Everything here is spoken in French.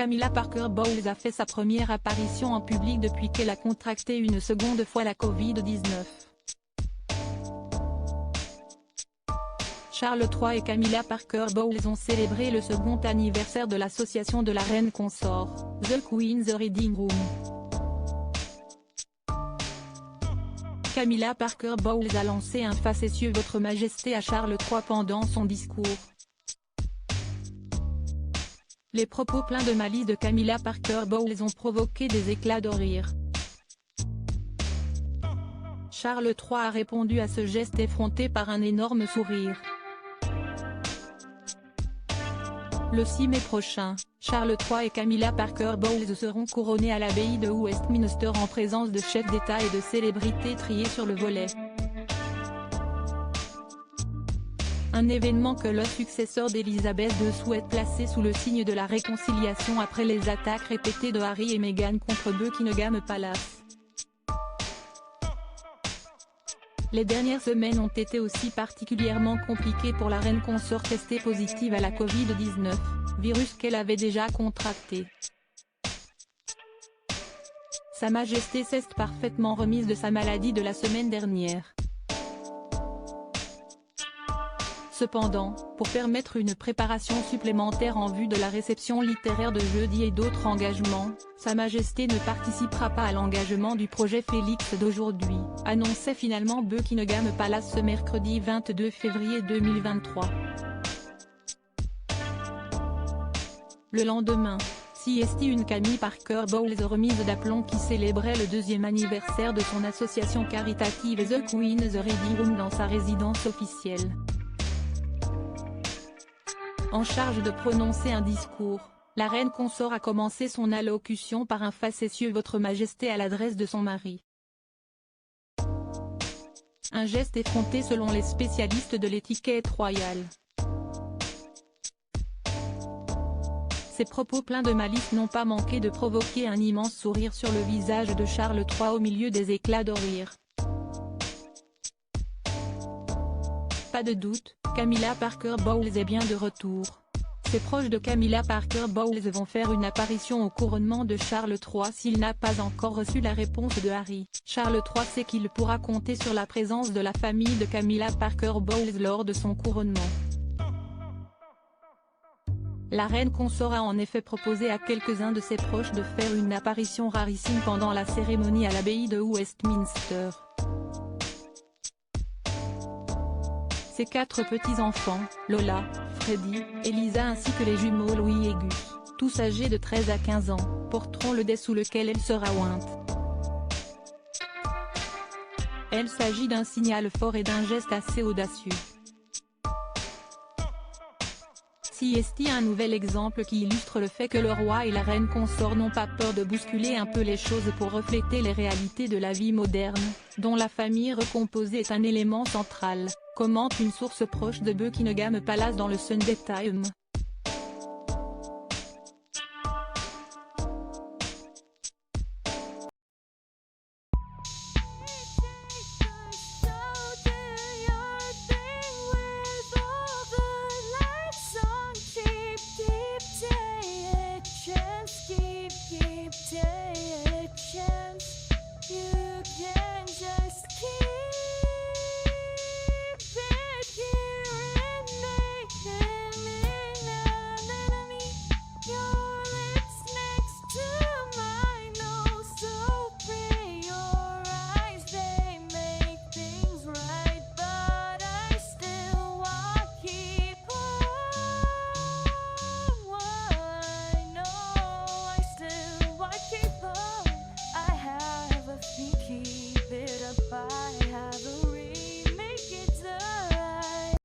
Camilla Parker Bowles a fait sa première apparition en public depuis qu'elle a contracté une seconde fois la Covid-19. Charles III et Camilla Parker Bowles ont célébré le second anniversaire de l'association de la reine consort, The Queen's Reading Room. Camilla Parker Bowles a lancé un facétieux « Votre Majesté » à Charles III pendant son discours. Les propos pleins de malice de Camilla Parker Bowles ont provoqué des éclats de rire. Charles III a répondu à ce geste effronté par un énorme sourire. Le 6 mai prochain, Charles III et Camilla Parker Bowles seront couronnés à l'abbaye de Westminster en présence de chefs d'État et de célébrités triés sur le volet. Un événement que le successeur d'Elisabeth II souhaite placer sous le signe de la réconciliation après les attaques répétées de Harry et Meghan contre Buckingham Palace. Les dernières semaines ont été aussi particulièrement compliquées pour la reine consort testée positive à la Covid-19, virus qu'elle avait déjà contracté. Sa Majesté s'est parfaitement remise de sa maladie de la semaine dernière. Cependant, pour permettre une préparation supplémentaire en vue de la réception littéraire de jeudi et d'autres engagements, Sa Majesté ne participera pas à l'engagement du projet Félix d'aujourd'hui, annonçait finalement Buckingham Palace ce mercredi 22 février 2023. Le lendemain, CST une Camilla Parker Bowles remise d'aplomb qui célébrait le deuxième anniversaire de son association caritative The Queen's Reading Room dans sa résidence officielle. En charge de prononcer un discours, la reine consort a commencé son allocution par un facétieux « Votre Majesté » à l'adresse de son mari. Un geste effronté selon les spécialistes de l'étiquette royale. Ces propos pleins de malice n'ont pas manqué de provoquer un immense sourire sur le visage de Charles III au milieu des éclats de rire. Pas de doute, Camilla Parker Bowles est bien de retour. Ses proches de Camilla Parker Bowles vont faire une apparition au couronnement de Charles III s'il n'a pas encore reçu la réponse de Harry. Charles III sait qu'il pourra compter sur la présence de la famille de Camilla Parker Bowles lors de son couronnement. La reine consort a en effet proposé à quelques-uns de ses proches de faire une apparition rarissime pendant la cérémonie à l'abbaye de Westminster. Ses 4 petits-enfants, Lola, Freddie, Elisa ainsi que les jumeaux Louis et Gus, tous âgés de 13 à 15 ans, porteront le dais sous lequel elle sera ointe. Il s'agit d'un signal fort et d'un geste assez audacieux. CST un nouvel exemple qui illustre le fait que le roi et la reine consort n'ont pas peur de bousculer un peu les choses pour refléter les réalités de la vie moderne, dont la famille recomposée est un élément central, commente une source proche de Buckingham Palace dans le Sunday Times.